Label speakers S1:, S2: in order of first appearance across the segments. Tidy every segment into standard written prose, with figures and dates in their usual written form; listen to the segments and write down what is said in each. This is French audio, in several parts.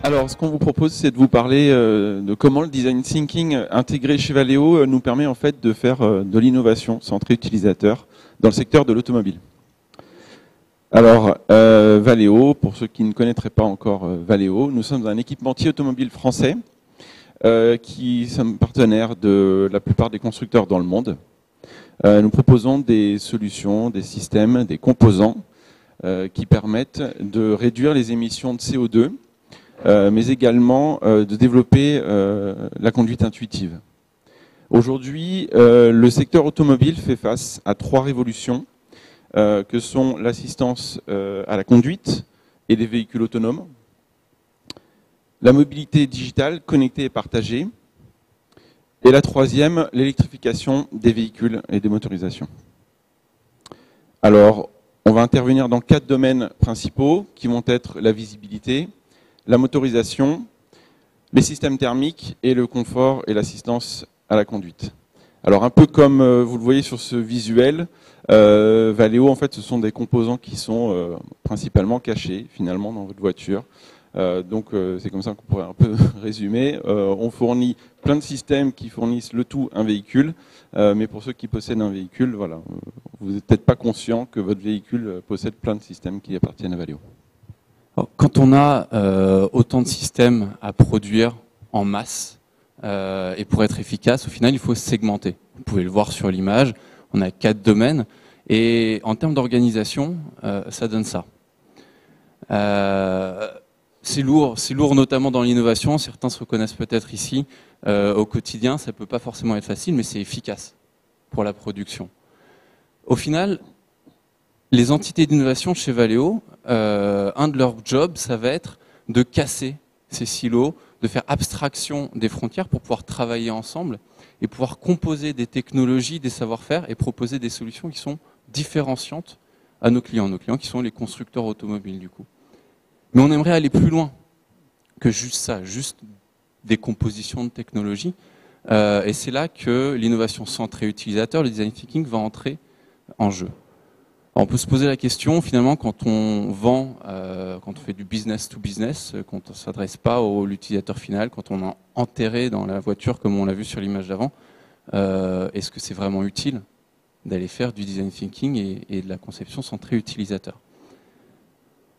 S1: Alors, ce qu'on vous propose, c'est de vous parler de comment le design thinking intégré chez Valeo nous permet en fait de faire de l'innovation centrée utilisateur dans le secteur de l'automobile. Alors, Valeo, pour ceux qui ne connaîtraient pas encore Valeo, nous sommes un équipementier automobile français qui sommes partenaires de la plupart des constructeurs dans le monde. Nous proposons des solutions, des systèmes, des composants qui permettent de réduire les émissions de CO2, mais également de développer la conduite intuitive. Aujourd'hui, le secteur automobile fait face à 3 révolutions, que sont l'assistance à la conduite et les véhicules autonomes, la mobilité digitale, connectée et partagée, et la 3e, l'électrification des véhicules et des motorisations. Alors, on va intervenir dans 4 domaines principaux qui vont être la visibilité, la motorisation, les systèmes thermiques et le confort et l'assistance à la conduite. Alors un peu comme vous le voyez sur ce visuel, Valeo en fait ce sont des composants qui sont principalement cachés finalement dans votre voiture. Donc c'est comme ça qu'on pourrait un peu résumer. On fournit plein de systèmes qui fournissent le tout un véhicule, mais pour ceux qui possèdent un véhicule, voilà, vous n'êtes peut-être pas conscient que votre véhicule possède plein de systèmes qui appartiennent à Valeo.
S2: Alors, quand on a autant de systèmes à produire en masse et pour être efficace, au final, il faut segmenter. Vous pouvez le voir sur l'image, on a 4 domaines et en termes d'organisation, ça donne ça. C'est lourd notamment dans l'innovation, certains se reconnaissent peut-être ici. Au quotidien, ça ne peut pas forcément être facile, mais c'est efficace pour la production. Au final, les entités d'innovation chez Valeo, un de leurs jobs, ça va être de casser ces silos, de faire abstraction des frontières pour pouvoir travailler ensemble et pouvoir composer des technologies, des savoir-faire et proposer des solutions qui sont différenciantes à nos clients qui sont les constructeurs automobiles du coup. Mais on aimerait aller plus loin que juste ça, juste des compositions de technologies. Et c'est là que l'innovation centrée utilisateur, le design thinking, va entrer en jeu. Alors on peut se poser la question, finalement, quand on vend, quand on fait du business to business, quand on ne s'adresse pas à l'utilisateur final, quand on a enterré dans la voiture, comme on l'a vu sur l'image d'avant, est-ce que c'est vraiment utile d'aller faire du design thinking et de la conception centrée utilisateur?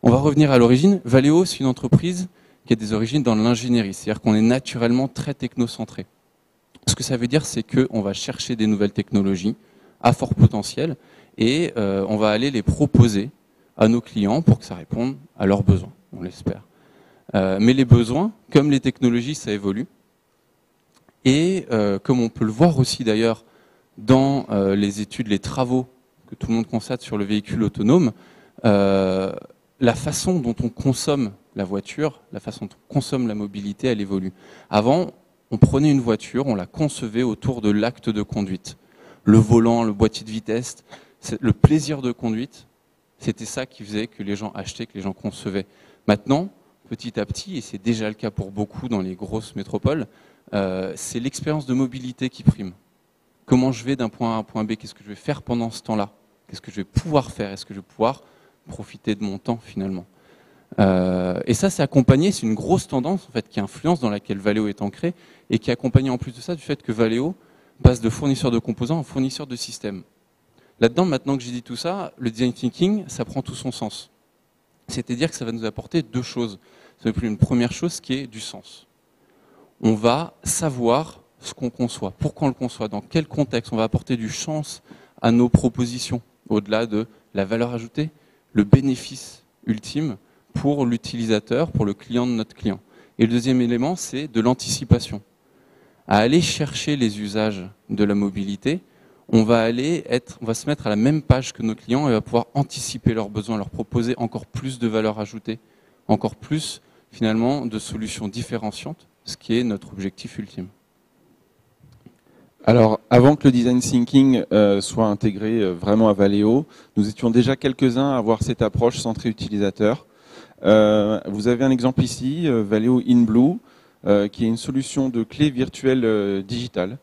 S2: On va revenir à l'origine. Valeo, c'est une entreprise qui a des origines dans l'ingénierie, c'est-à-dire qu'on est naturellement très technocentré. Ce que ça veut dire, c'est qu'on va chercher des nouvelles technologies à fort potentiel, et on va aller les proposer à nos clients pour que ça réponde à leurs besoins, on l'espère. Mais les besoins, comme les technologies, ça évolue. Et comme on peut le voir aussi d'ailleurs dans les études, les travaux que tout le monde constate sur le véhicule autonome, la façon dont on consomme la voiture, la façon dont on consomme la mobilité, elle évolue. Avant, on prenait une voiture, on la concevait autour de l'acte de conduite. Le volant, le boîtier de vitesse, le plaisir de conduite, c'était ça qui faisait que les gens achetaient, que les gens concevaient. Maintenant, petit à petit, et c'est déjà le cas pour beaucoup dans les grosses métropoles, c'est l'expérience de mobilité qui prime. Comment je vais d'un point A à un point B? Qu'est-ce que je vais faire pendant ce temps-là? Qu'est-ce que je vais pouvoir faire? Est-ce que je vais pouvoir profiter de mon temps finalement? Et ça, c'est accompagné, c'est une grosse tendance en fait, qui influence dans laquelle Valeo est ancré et qui est accompagnée en plus de ça du fait que Valeo passe de fournisseur de composants à fournisseur de systèmes. Là-dedans, maintenant que j'ai dit tout ça, le design thinking, ça prend tout son sens. C'est-à-dire que ça va nous apporter 2 choses. Ça va être une première chose qui est du sens. On va savoir ce qu'on conçoit, pourquoi on le conçoit, dans quel contexte. On va apporter du sens à nos propositions, au-delà de la valeur ajoutée, le bénéfice ultime pour l'utilisateur, pour le client de notre client. Et le deuxième élément, c'est de l'anticipation. À aller chercher les usages de la mobilité, on va se mettre à la même page que nos clients et va pouvoir anticiper leurs besoins, leur proposer encore plus de valeur ajoutée, encore plus finalement de solutions différenciantes, ce qui est notre objectif ultime.
S1: Alors, avant que le design thinking soit intégré vraiment à Valeo, nous étions déjà quelques-uns à avoir cette approche centrée utilisateur. Vous avez un exemple ici, Valeo InBlue, qui est une solution de clé virtuelle digitale.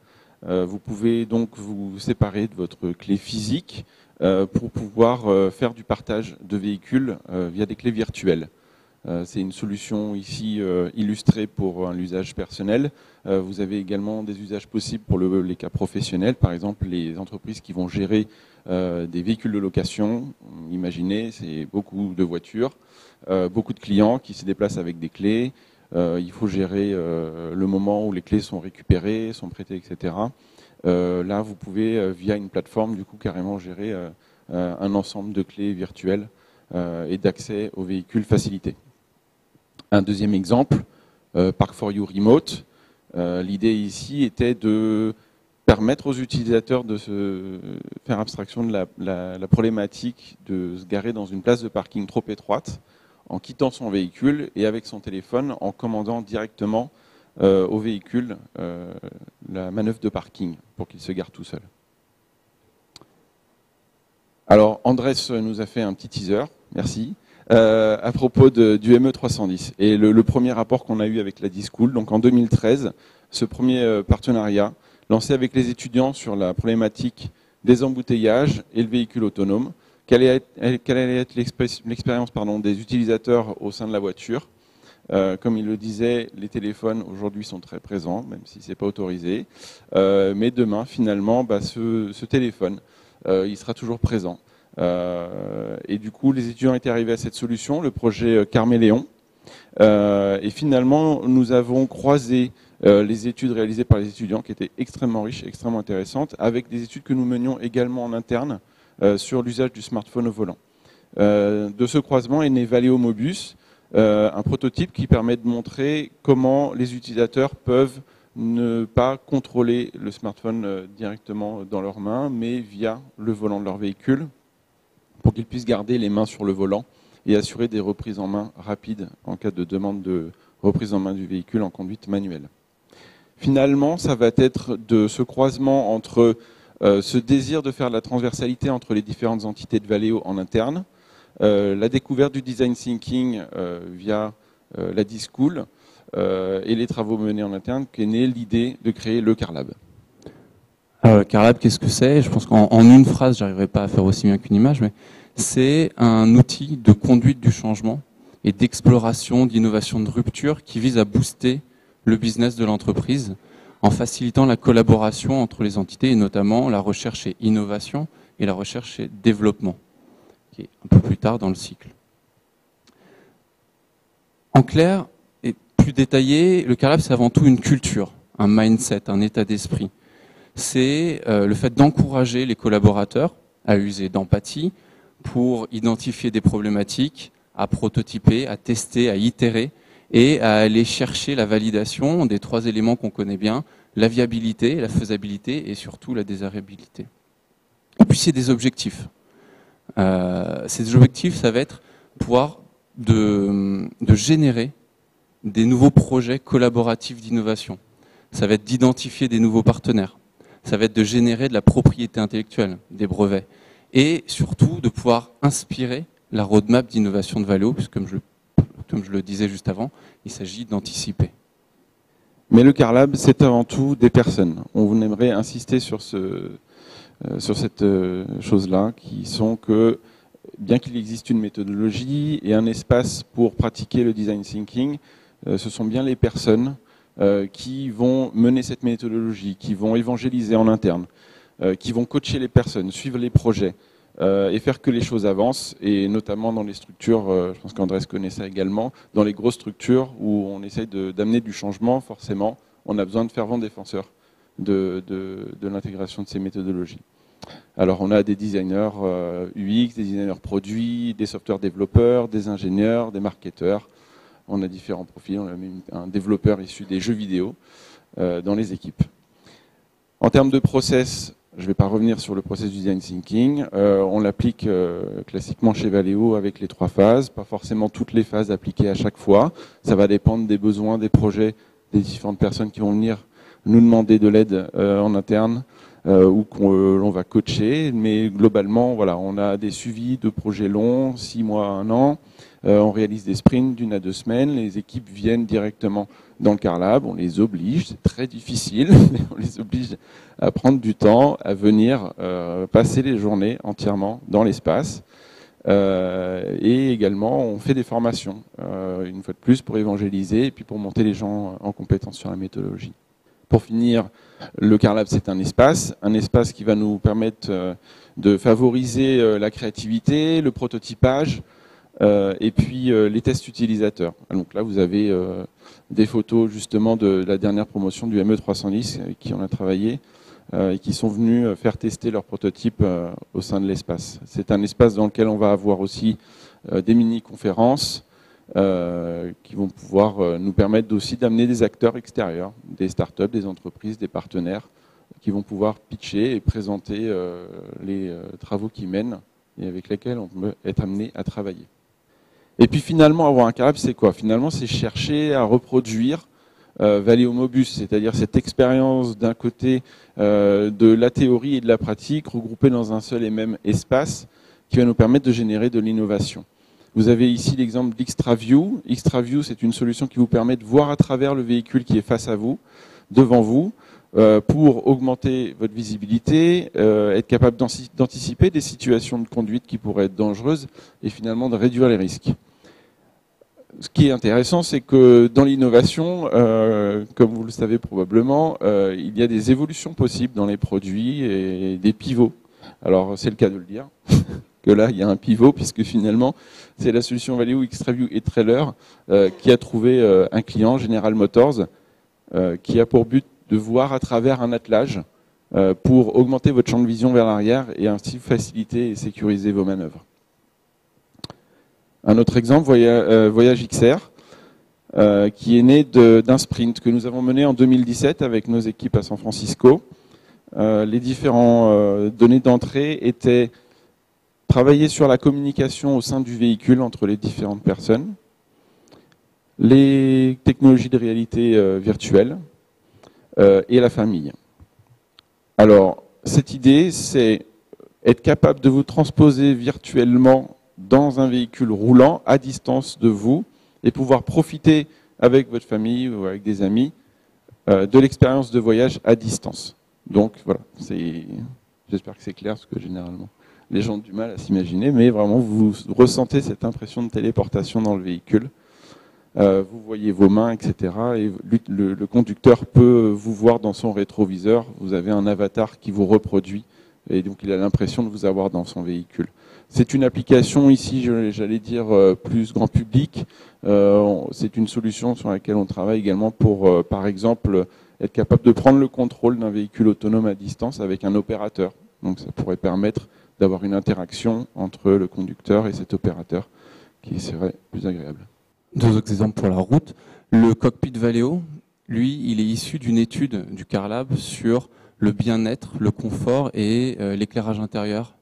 S1: Vous pouvez donc vous séparer de votre clé physique pour pouvoir faire du partage de véhicules via des clés virtuelles. C'est une solution ici illustrée pour l'usage personnel. Vous avez également des usages possibles pour les cas professionnels, par exemple les entreprises qui vont gérer des véhicules de location. Imaginez, c'est beaucoup de voitures, beaucoup de clients qui se déplacent avec des clés. Il faut gérer le moment où les clés sont récupérées, sont prêtées, etc. Là, vous pouvez, via une plateforme, du coup, carrément gérer un ensemble de clés virtuelles et d'accès aux véhicules facilités. Un deuxième exemple, Park4You Remote. L'idée ici était de permettre aux utilisateurs de se faire abstraction de la problématique de se garer dans une place de parking trop étroite en quittant son véhicule et avec son téléphone en commandant directement au véhicule la manœuvre de parking pour qu'il se gare tout seul. Alors Andrés nous a fait un petit teaser, merci, à propos du ME310 et le premier rapport qu'on a eu avec la D-School. Donc en 2013, ce premier partenariat lancé avec les étudiants sur la problématique des embouteillages et le véhicule autonome. Quelle allait être l'expérience des utilisateurs au sein de la voiture? Comme il le disait, les téléphones aujourd'hui sont très présents, même si ce n'est pas autorisé. Mais demain, finalement, ce téléphone, il sera toujours présent. Et du coup, les étudiants étaient arrivés à cette solution, le projet Carméléon. Et finalement, nous avons croisé les études réalisées par les étudiants qui étaient extrêmement riches, extrêmement intéressantes, avec des études que nous menions également en interne sur l'usage du smartphone au volant. De ce croisement est né Valeo Mobus, un prototype qui permet de montrer comment les utilisateurs peuvent ne pas contrôler le smartphone directement dans leurs mains, mais via le volant de leur véhicule, pour qu'ils puissent garder les mains sur le volant et assurer des reprises en main rapides en cas de demande de reprise en main du véhicule en conduite manuelle. Finalement, ça va être de ce croisement entre ce désir de faire de la transversalité entre les différentes entités de Valeo en interne, la découverte du design thinking via la D-School et les travaux menés en interne qu'est née l'idée de créer le Carlab.
S2: Alors, le Carlab, qu'est-ce que c'est? Je pense qu'en une phrase, j'arriverai pas à faire aussi bien qu'une image, mais c'est un outil de conduite du changement et d'exploration, d'innovation, de rupture qui vise à booster le business de l'entreprise en facilitant la collaboration entre les entités et notamment la recherche et innovation et la recherche et développement, qui est un peu plus tard dans le cycle. En clair et plus détaillé, le Carlab, c'est avant tout une culture, un mindset, un état d'esprit. C'est le fait d'encourager les collaborateurs à user d'empathie pour identifier des problématiques, à prototyper, à tester, à itérer et à aller chercher la validation des trois éléments qu'on connaît bien, la viabilité, la faisabilité et surtout la désirabilité. Et puis c'est des objectifs. Ces objectifs, ça va être pouvoir de générer des nouveaux projets collaboratifs d'innovation. Ça va être d'identifier des nouveaux partenaires. Ça va être de générer de la propriété intellectuelle, des brevets. Et surtout de pouvoir inspirer la roadmap d'innovation de Valeo, puisque comme je le disais juste avant, il s'agit d'anticiper.
S1: Mais le Carlab, c'est avant tout des personnes. On aimerait insister sur cette chose-là, qui sont que, bien qu'il existe une méthodologie et un espace pour pratiquer le design thinking, ce sont bien les personnes qui vont mener cette méthodologie, qui vont évangéliser en interne, qui vont coacher les personnes, suivre les projets et faire que les choses avancent, et notamment dans les structures, je pense qu'Andrés connaît ça également, dans les grosses structures où on essaye d'amener du changement, forcément, on a besoin de fervents défenseurs de l'intégration de ces méthodologies. Alors on a des designers UX, des designers produits, des software développeurs, des ingénieurs, des marketeurs. On a différents profils, on a même un développeur issu des jeux vidéo dans les équipes. En termes de process, je ne vais pas revenir sur le process du design thinking. On l'applique classiquement chez Valeo avec les 3 phases, pas forcément toutes les phases appliquées à chaque fois. Ça va dépendre des besoins, des projets, des différentes personnes qui vont venir nous demander de l'aide en interne ou qu'on va coacher. Mais globalement, voilà, on a des suivis de projets longs, 6 mois, 1 an. On réalise des sprints d'1 à 2 semaines. Les équipes viennent directement dans le Carlab. On les oblige, c'est très difficile, mais on les oblige à prendre du temps, à venir passer les journées entièrement dans l'espace. Et également, on fait des formations, une fois de plus, pour évangéliser et puis pour monter les gens en compétence sur la méthodologie. Pour finir, le Carlab, c'est un espace qui va nous permettre de favoriser la créativité, le prototypage, et puis les tests utilisateurs. Donc là, vous avez des photos justement de la dernière promotion du ME310 avec qui on a travaillé et qui sont venus faire tester leurs prototypes au sein de l'espace. C'est un espace dans lequel on va avoir aussi des mini-conférences qui vont pouvoir nous permettre aussi d'amener des acteurs extérieurs, des startups, des entreprises, des partenaires, qui vont pouvoir pitcher et présenter les travaux qu'ils mènent et avec lesquels on peut être amené à travailler. Et puis finalement, avoir un Carlab, c'est quoi? Finalement, c'est chercher à reproduire Valeo Mobus, c'est-à-dire cette expérience d'un côté de la théorie et de la pratique regroupée dans un seul et même espace qui va nous permettre de générer de l'innovation. Vous avez ici l'exemple d'XtraView. XtraView, c'est une solution qui vous permet de voir à travers le véhicule qui est face à vous, devant vous, pour augmenter votre visibilité, être capable d'anticiper des situations de conduite qui pourraient être dangereuses et finalement de réduire les risques. Ce qui est intéressant, c'est que dans l'innovation, comme vous le savez probablement, il y a des évolutions possibles dans les produits et des pivots. Alors c'est le cas de le dire, que là il y a un pivot puisque finalement c'est la solution Valeo XtraView et Trailer qui a trouvé un client, General Motors, qui a pour but de voir à travers un attelage pour augmenter votre champ de vision vers l'arrière et ainsi faciliter et sécuriser vos manœuvres. Un autre exemple, Voyage XR, qui est né d'un sprint que nous avons mené en 2017 avec nos équipes à San Francisco. Les différents données d'entrée étaient travailler sur la communication au sein du véhicule entre les différentes personnes, les technologies de réalité virtuelle et la famille. Alors, cette idée, c'est être capable de vous transposer virtuellement dans un véhicule roulant à distance de vous et pouvoir profiter avec votre famille ou avec des amis de l'expérience de voyage à distance. Donc voilà, j'espère que c'est clair parce que généralement les gens ont du mal à s'imaginer, mais vraiment vous ressentez cette impression de téléportation dans le véhicule. Vous voyez vos mains, etc. Et le conducteur peut vous voir dans son rétroviseur. Vous avez un avatar qui vous reproduit et donc il a l'impression de vous avoir dans son véhicule. C'est une application ici, j'allais dire, plus grand public. C'est une solution sur laquelle on travaille également pour, par exemple, être capable de prendre le contrôle d'un véhicule autonome à distance avec un opérateur. Donc ça pourrait permettre d'avoir une interaction entre le conducteur et cet opérateur qui serait plus agréable.
S2: Deux autres exemples pour la route. Le cockpit Valeo, lui, il est issu d'une étude du Carlab sur le bien-être, le confort et l'éclairage intérieur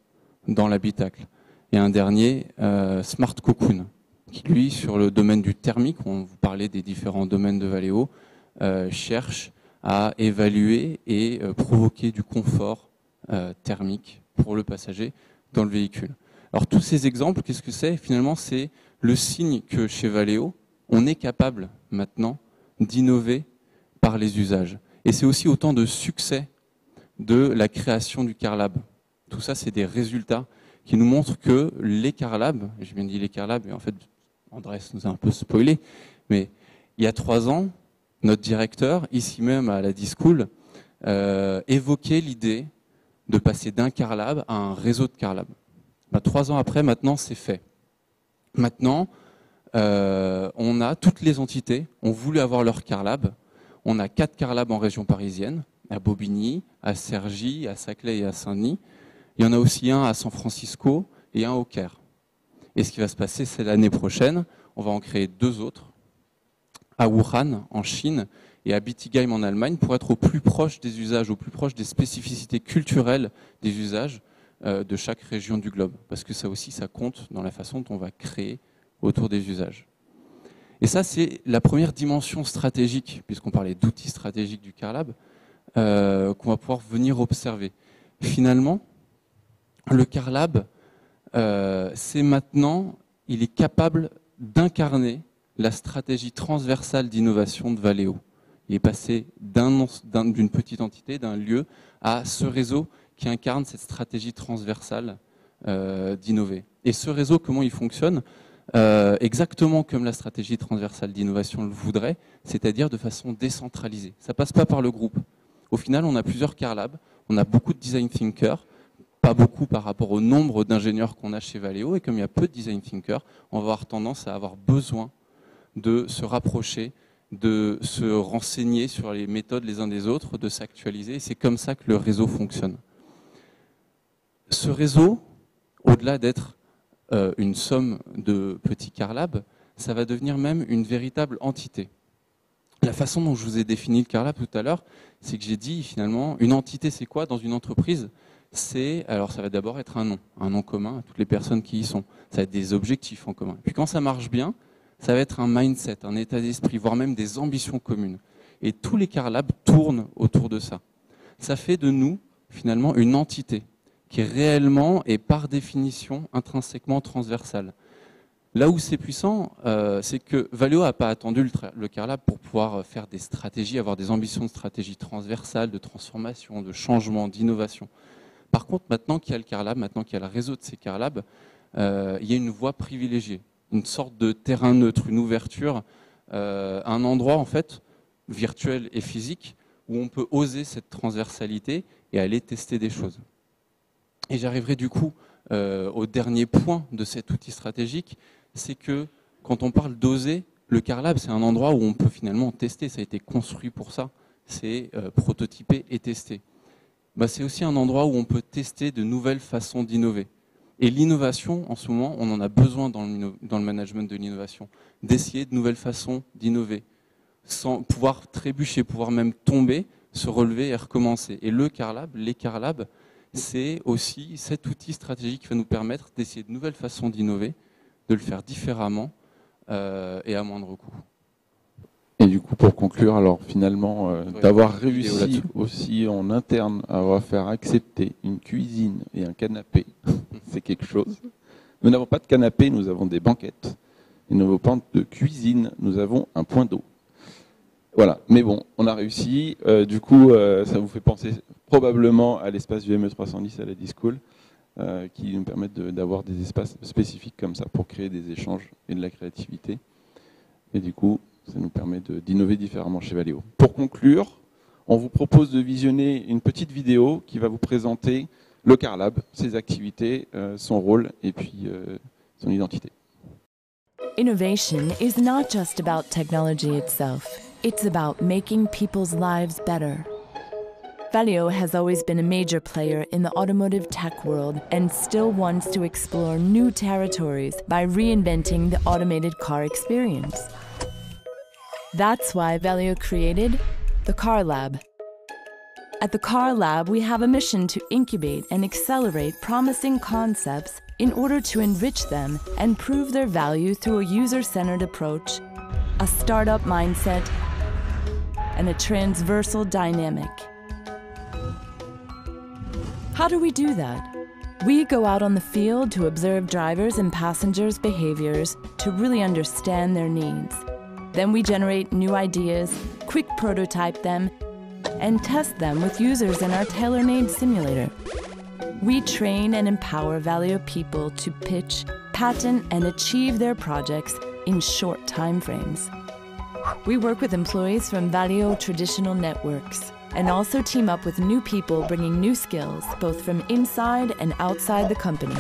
S2: dans l'habitacle. Et un dernier, Smart Cocoon, qui lui, sur le domaine du thermique, on vous parlait des différents domaines de Valeo, cherche à évaluer et provoquer du confort thermique pour le passager dans le véhicule. Alors tous ces exemples, qu'est-ce que c'est? Finalement, c'est le signe que chez Valeo, on est capable maintenant d'innover par les usages. Et c'est aussi autant de succès de la création du Carlab. Tout ça, c'est des résultats qui nous montrent que les Carlab, j'ai bien dit les Carlab, et en fait, Andrés nous a un peu spoilé, mais il y a 3 ans, notre directeur, ici même à la D-School, évoquait l'idée de passer d'un Carlab à un réseau de Carlab. 3 ans après, maintenant, c'est fait. Maintenant, on a toutes les entités ont voulu avoir leur Carlab. On a 4 Carlab en région parisienne, à Bobigny, à Cergy, à Saclay et à Saint-Denis. Il y en a aussi un à San Francisco et un au Caire. Et ce qui va se passer, c'est l'année prochaine, on va en créer 2 autres, à Wuhan, en Chine, et à Bietigheim, en Allemagne, pour être au plus proche des usages, au plus proche des spécificités culturelles des usages de chaque région du globe. Parce que ça aussi, ça compte dans la façon dont on va créer autour des usages. Et ça, c'est la première dimension stratégique, puisqu'on parlait d'outils stratégiques du Carlab, qu'on va pouvoir venir observer. Finalement, le Carlab, c'est maintenant, il est capable d'incarner la stratégie transversale d'innovation de Valeo. Il est passé d'une petite entité, d'un lieu, à ce réseau qui incarne cette stratégie transversale d'innover. Et ce réseau, comment il fonctionne? Exactement comme la stratégie transversale d'innovation le voudrait, c'est-à-dire de façon décentralisée. Ça passe pas par le groupe. Au final, on a plusieurs Car Labs, on a beaucoup de design thinkers, pas beaucoup par rapport au nombre d'ingénieurs qu'on a chez Valeo, et comme il y a peu de design thinkers, on va avoir tendance à avoir besoin de se rapprocher, de se renseigner sur les méthodes les uns des autres, de s'actualiser, et c'est comme ça que le réseau fonctionne. Ce réseau, au-delà d'être une somme de petits Car Labs, ça va devenir même une véritable entité. La façon dont je vous ai défini le Car Lab tout à l'heure, c'est que j'ai dit finalement, une entité c'est quoi dans une entreprise? Alors ça va d'abord être un nom commun à toutes les personnes qui y sont. Ça va être des objectifs en commun. Et puis quand ça marche bien, ça va être un mindset, un état d'esprit, voire même des ambitions communes. Et tous les Car Labs tournent autour de ça. Ça fait de nous finalement une entité qui est réellement et par définition intrinsèquement transversale. Là où c'est puissant, c'est que Valeo n'a pas attendu le Car Lab pour pouvoir faire des stratégies, avoir des ambitions de stratégie transversale, de transformation, de changement, d'innovation. Par contre, maintenant qu'il y a le Car Lab, maintenant qu'il y a le réseau de ces Car Labs, il y a une voie privilégiée, une sorte de terrain neutre, une ouverture, un endroit en fait virtuel et physique où on peut oser cette transversalité et aller tester des choses. Et j'arriverai du coup au dernier point de cet outil stratégique, c'est que quand on parle d'oser, le Car Lab, c'est un endroit où on peut finalement tester. Ça a été construit pour ça. C'est prototyper et tester. C'est aussi un endroit où on peut tester de nouvelles façons d'innover. Et l'innovation, en ce moment, on en a besoin dans le management de l'innovation, d'essayer de nouvelles façons d'innover, sans pouvoir trébucher, pouvoir même tomber, se relever et recommencer. Et le Car Lab, les Car Labs, c'est aussi cet outil stratégique qui va nous permettre d'essayer de nouvelles façons d'innover, de le faire différemment et à moindre coût.
S1: Et du coup, pour conclure, alors finalement, d'avoir réussi aussi en interne à faire accepter une cuisine et un canapé, c'est quelque chose. Nous n'avons pas de canapé, nous avons des banquettes. Et nous n'avons pas de cuisine, nous avons un point d'eau. Voilà, mais bon, on a réussi. Du coup, ça vous fait penser probablement à l'espace du ME310 à la D-School, qui nous permettent d'avoir des espaces spécifiques comme ça pour créer des échanges et de la créativité. Et du coup, ça nous permet d'innover différemment chez Valeo. Pour conclure, on vous propose de visionner une petite vidéo qui va vous présenter le Car Lab, ses activités, son rôle et puis son identité.
S3: Innovation is not just about technology itself. It's about making people's lives better. Valeo has always been a major player in the automotive tech world and still wants to explore new territories by reinventing the automated car experience. That's why Valeo created the Car Lab. At the Car Lab, we have a mission to incubate and accelerate promising concepts in order to enrich them and prove their value through a user-centered approach, a startup mindset, and a transversal dynamic. How do we do that? We go out on the field to observe drivers' and passengers' behaviors to really understand their needs. Then we generate new ideas, quick prototype them, and test them with users in our tailor-made simulator. We train and empower Valeo people to pitch, patent, and achieve their projects in short time frames. We work with employees from Valeo traditional networks and also team up with new people bringing new skills both from inside and outside the company.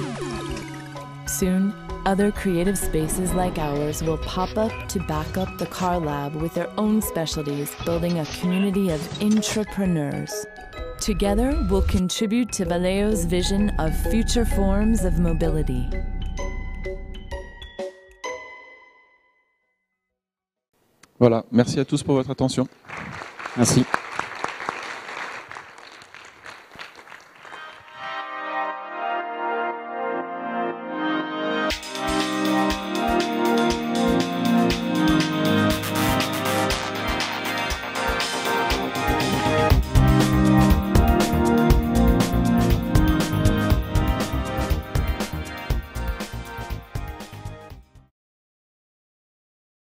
S3: Soon, other creative spaces like ours will pop up to back up the Car Lab with their own specialties, building a community of intrapreneurs. Together, we'll contribute to Valeo's vision of future forms of mobility.
S1: Voilà, merci à tous pour votre attention.
S2: Merci.